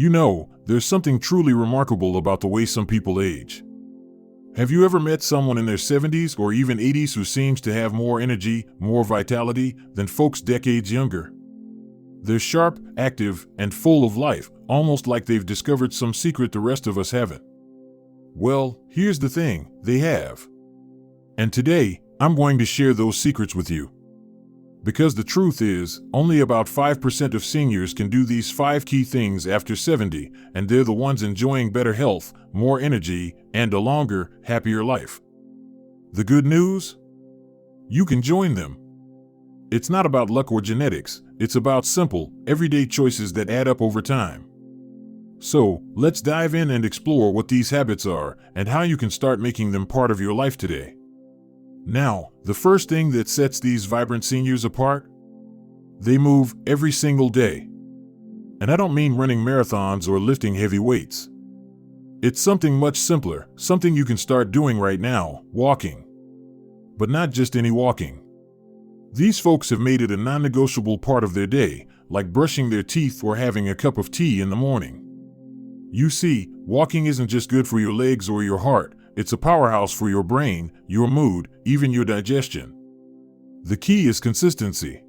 You know, there's something truly remarkable about the way some people age. Have you ever met someone in their 70s or even 80s who seems to have more energy, more vitality than folks decades younger? They're sharp, active, and full of life, almost like they've discovered some secret the rest of us haven't. Well, here's the thing, they have. And today, I'm going to share those secrets with you. Because the truth is, only about 5% of seniors can do these 5 key things after 70, and they're the ones enjoying better health, more energy, and a longer, happier life. The good news? You can join them. It's not about luck or genetics, it's about simple, everyday choices that add up over time. So, let's dive in and explore what these habits are and how you can start making them part of your life today. Now, the first thing that sets these vibrant seniors apart? They move every single day. And I don't mean running marathons or lifting heavy weights. It's something much simpler, something you can start doing right now, walking. But not just any walking. These folks have made it a non-negotiable part of their day, like brushing their teeth or having a cup of tea in the morning. You see, walking isn't just good for your legs or your heart. It's a powerhouse for your brain, your mood, even your digestion. The key is consistency.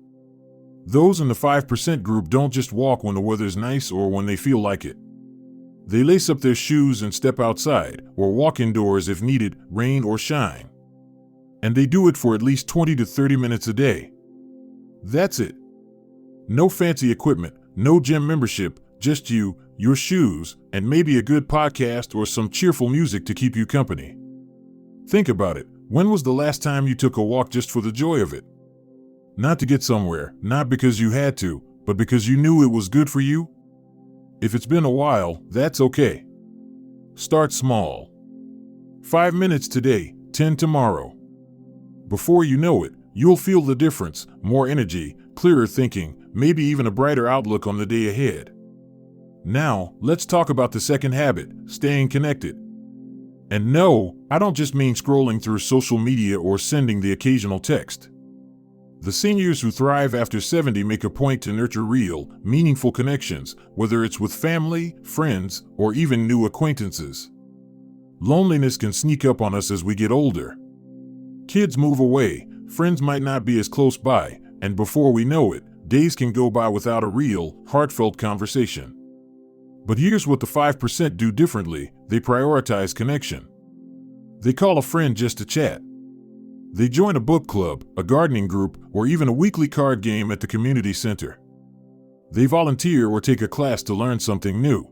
Those in the 5% group don't just walk when the weather's nice or when they feel like it. They lace up their shoes and step outside, or walk indoors if needed, rain or shine. And they do it for at least 20 to 30 minutes a day. That's it. No fancy equipment, no gym membership, just you, your shoes, and maybe a good podcast or some cheerful music to keep you company. Think about it. When was the last time you took a walk just for the joy of it? Not to get somewhere, not because you had to, but because you knew it was good for you? If it's been a while, that's okay. Start small. 5 minutes today, 10 tomorrow. Before you know it, you'll feel the difference, more energy, clearer thinking, maybe even a brighter outlook on the day ahead. Now, let's talk about the second habit, staying connected. And no, I don't just mean scrolling through social media or sending the occasional text. The seniors who thrive after 70 make a point to nurture real, meaningful connections, whether it's with family, friends, or even new acquaintances. Loneliness can sneak up on us as we get older. Kids move away, friends might not be as close by, and before we know it, days can go by without a real, heartfelt conversation. But here's what the 5% do differently, they prioritize connection. They call a friend just to chat. They join a book club, a gardening group, or even a weekly card game at the community center. They volunteer or take a class to learn something new.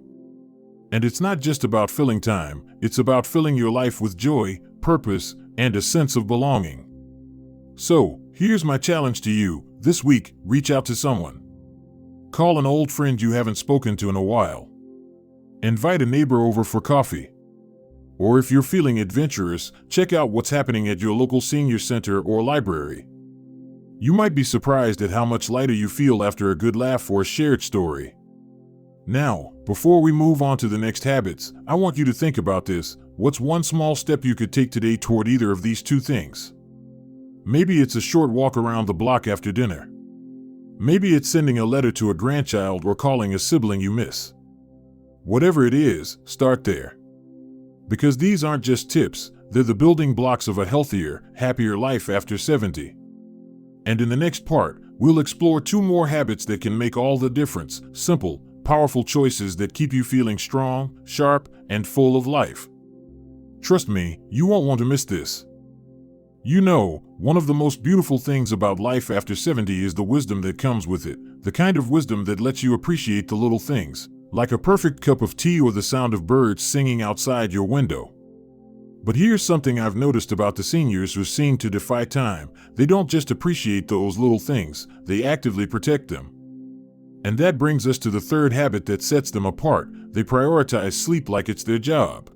And it's not just about filling time, it's about filling your life with joy, purpose, and a sense of belonging. So, here's my challenge to you, this week, reach out to someone. Call an old friend you haven't spoken to in a while. Invite a neighbor over for coffee. Or if you're feeling adventurous, check out what's happening at your local senior center or library. You might be surprised at how much lighter you feel after a good laugh or a shared story. Now, before we move on to the next habits, I want you to think about this. What's one small step you could take today toward either of these two things? Maybe it's a short walk around the block after dinner. Maybe it's sending a letter to a grandchild or calling a sibling you miss. Whatever it is, start there. Because these aren't just tips, they're the building blocks of a healthier, happier life after 70. And in the next part, we'll explore 2 more habits that can make all the difference, simple, powerful choices that keep you feeling strong, sharp, and full of life. Trust me, you won't want to miss this. You know, one of the most beautiful things about life after 70 is the wisdom that comes with it, the kind of wisdom that lets you appreciate the little things. Like a perfect cup of tea or the sound of birds singing outside your window. But here's something I've noticed about the seniors who seem to defy time. They don't just appreciate those little things, they actively protect them. And that brings us to the third habit that sets them apart. They prioritize sleep like it's their job.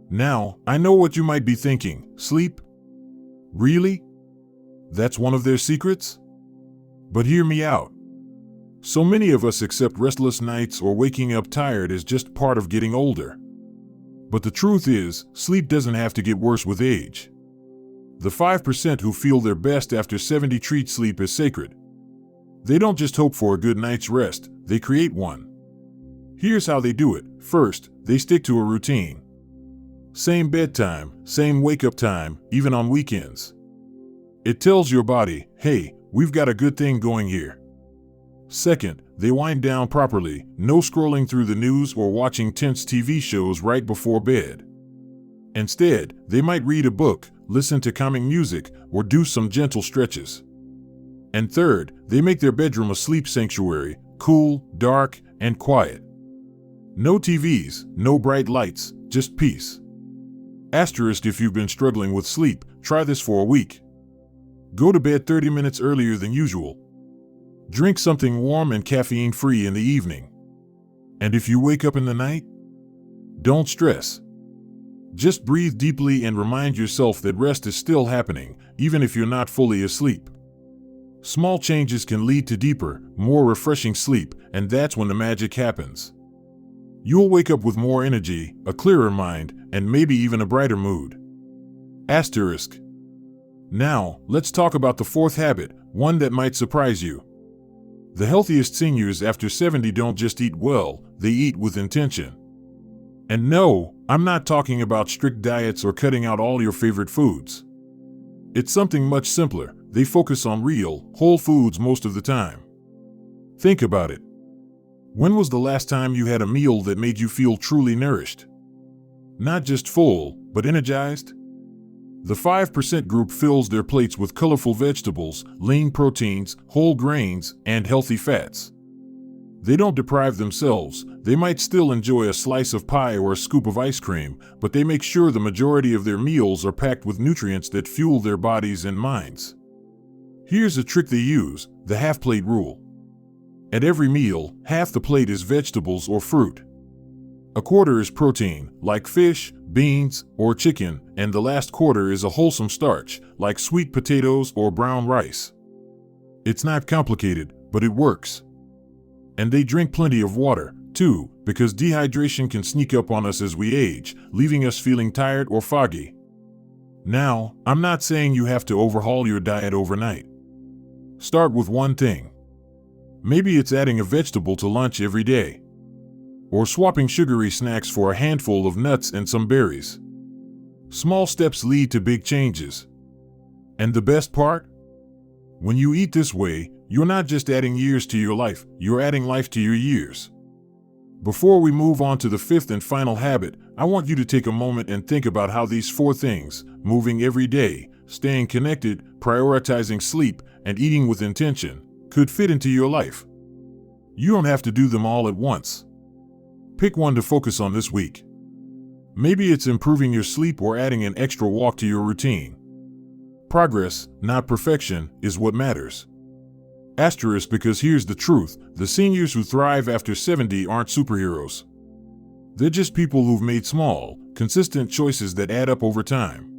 Now, I know what you might be thinking. Sleep? Really? That's one of their secrets? But hear me out. So many of us accept restless nights or waking up tired as just part of getting older. But the truth is, sleep doesn't have to get worse with age. The 5% who feel their best after 70 treat sleep as sacred. They don't just hope for a good night's rest, they create one. Here's how they do it. First, they stick to a routine. Same bedtime, same wake-up time, even on weekends. It tells your body, hey, we've got a good thing going here. Second, they wind down properly, no scrolling through the news or watching tense TV shows right before bed. Instead, they might read a book, listen to calming music, or do some gentle stretches. And third, they make their bedroom a sleep sanctuary, cool, dark, and quiet. No TVs, no bright lights, just peace. Asterisk, if you've been struggling with sleep, try this for a week. Go to bed 30 minutes earlier than usual. Drink something warm and caffeine-free in the evening. And if you wake up in the night, don't stress. Just breathe deeply and remind yourself that rest is still happening, even if you're not fully asleep. Small changes can lead to deeper, more refreshing sleep, and that's when the magic happens. You'll wake up with more energy, a clearer mind, and maybe even a brighter mood. Asterisk. Now, let's talk about the fourth habit, one that might surprise you. The healthiest seniors after 70 don't just eat well, they eat with intention. And no, I'm not talking about strict diets or cutting out all your favorite foods. It's something much simpler. They focus on real, whole foods most of the time. Think about it. When was the last time you had a meal that made you feel truly nourished? Not just full, but energized? The 5% group fills their plates with colorful vegetables, lean proteins, whole grains, and healthy fats. They don't deprive themselves. They might still enjoy a slice of pie or a scoop of ice cream, but they make sure the majority of their meals are packed with nutrients that fuel their bodies and minds. Here's a trick they use, the half-plate rule. At every meal, half the plate is vegetables or fruit. A quarter is protein, like fish, beans, or chicken, and the last quarter is a wholesome starch, like sweet potatoes or brown rice. It's not complicated, but it works. And they drink plenty of water, too, because dehydration can sneak up on us as we age, leaving us feeling tired or foggy. Now, I'm not saying you have to overhaul your diet overnight. Start with one thing. Maybe it's adding a vegetable to lunch every day. Or swapping sugary snacks for a handful of nuts and some berries. Small steps lead to big changes. And the best part? When you eat this way, you're not just adding years to your life, you're adding life to your years. Before we move on to the fifth and final habit, I want you to take a moment and think about how these four things, moving every day, staying connected, prioritizing sleep, and eating with intention, could fit into your life. You don't have to do them all at once. Pick one to focus on this week. Maybe it's improving your sleep or adding an extra walk to your routine. Progress, not perfection, is what matters. Asterisk, because here's the truth, the seniors who thrive after 70 aren't superheroes. They're just people who've made small, consistent choices that add up over time.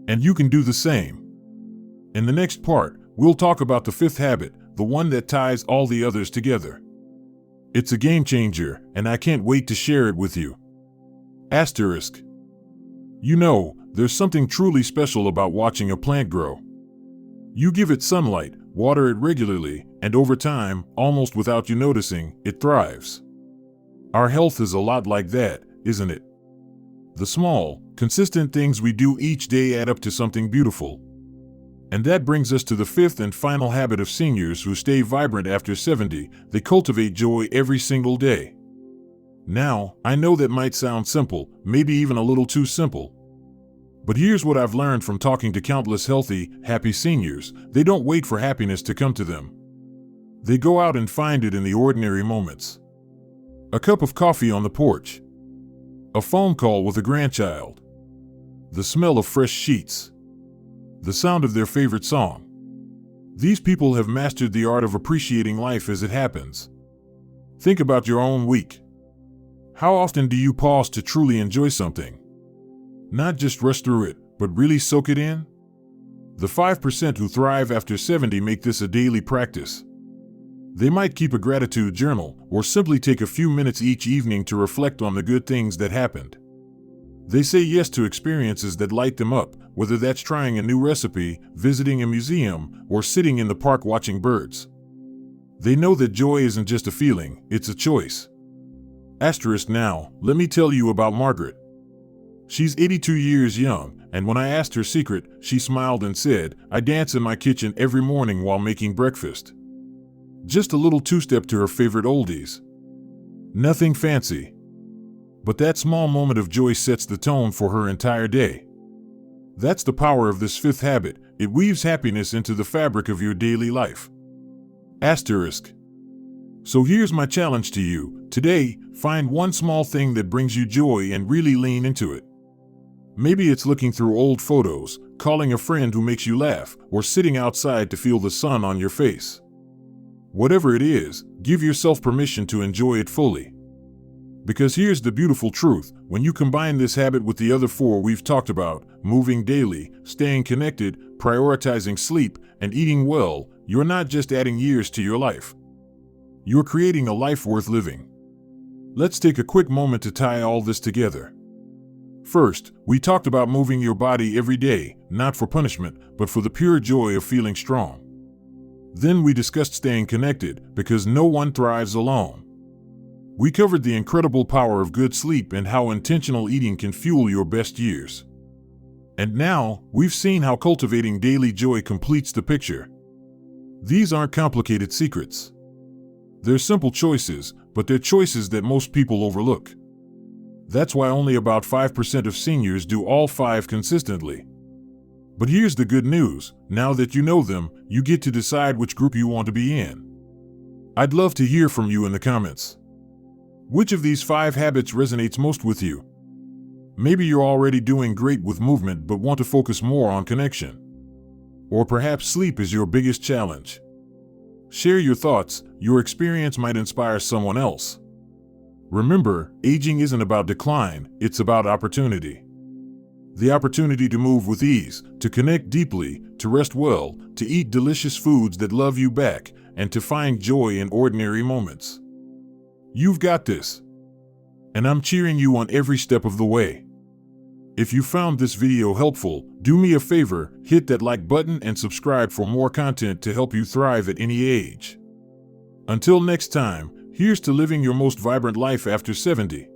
And you can do the same. In the next part, we'll talk about the fifth habit, the one that ties all the others together. It's a game changer, and I can't wait to share it with you. Asterisk. You know, there's something truly special about watching a plant grow. You give it sunlight, water it regularly, and over time, almost without you noticing, it thrives. Our health is a lot like that, isn't it? The small, consistent things we do each day add up to something beautiful. And that brings us to the fifth and final habit of seniors who stay vibrant after 70. They cultivate joy every single day. Now, I know that might sound simple, maybe even a little too simple. But here's what I've learned from talking to countless healthy, happy seniors. They don't wait for happiness to come to them. They go out and find it in the ordinary moments. A cup of coffee on the porch. A phone call with a grandchild. The smell of fresh sheets. The sound of their favorite song. These people have mastered the art of appreciating life as it happens. Think about your own week. How often do you pause to truly enjoy something? Not just rush through it, but really soak it in? The 5% who thrive after 70 make this a daily practice. They might keep a gratitude journal, or simply take a few minutes each evening to reflect on the good things that happened. They say yes to experiences that light them up, whether that's trying a new recipe, visiting a museum, or sitting in the park watching birds. They know that joy isn't just a feeling, it's a choice. Asterisk now, let me tell you about Margaret. She's 82 years young, and when I asked her secret, she smiled and said, "I dance in my kitchen every morning while making breakfast." Just a little two-step to her favorite oldies. Nothing fancy. But that small moment of joy sets the tone for her entire day. That's the power of this fifth habit. It weaves happiness into the fabric of your daily life. Asterisk. So here's my challenge to you. Today, find one small thing that brings you joy and really lean into it. Maybe it's looking through old photos, calling a friend who makes you laugh, or sitting outside to feel the sun on your face. Whatever it is, give yourself permission to enjoy it fully. Because here's the beautiful truth: when you combine this habit with the other four we've talked about, moving daily, staying connected, prioritizing sleep, and eating well, you're not just adding years to your life. You're creating a life worth living. Let's take a quick moment to tie all this together. First, we talked about moving your body every day, not for punishment, but for the pure joy of feeling strong. Then we discussed staying connected, because no one thrives alone. We covered the incredible power of good sleep and how intentional eating can fuel your best years. And now, we've seen how cultivating daily joy completes the picture. These aren't complicated secrets. They're simple choices, but they're choices that most people overlook. That's why only about 5% of seniors do all five consistently. But here's the good news: now that you know them, you get to decide which group you want to be in. I'd love to hear from you in the comments. Which of these 5 habits resonates most with you? Maybe you're already doing great with movement but want to focus more on connection. Or perhaps sleep is your biggest challenge. Share your thoughts. Your experience might inspire someone else. Remember, aging isn't about decline, it's about opportunity. The opportunity to move with ease, to connect deeply, to rest well, to eat delicious foods that love you back, and to find joy in ordinary moments. You've got this. And I'm cheering you on every step of the way. If you found this video helpful, do me a favor, hit that like button and subscribe for more content to help you thrive at any age. Until next time, here's to living your most vibrant life after 70.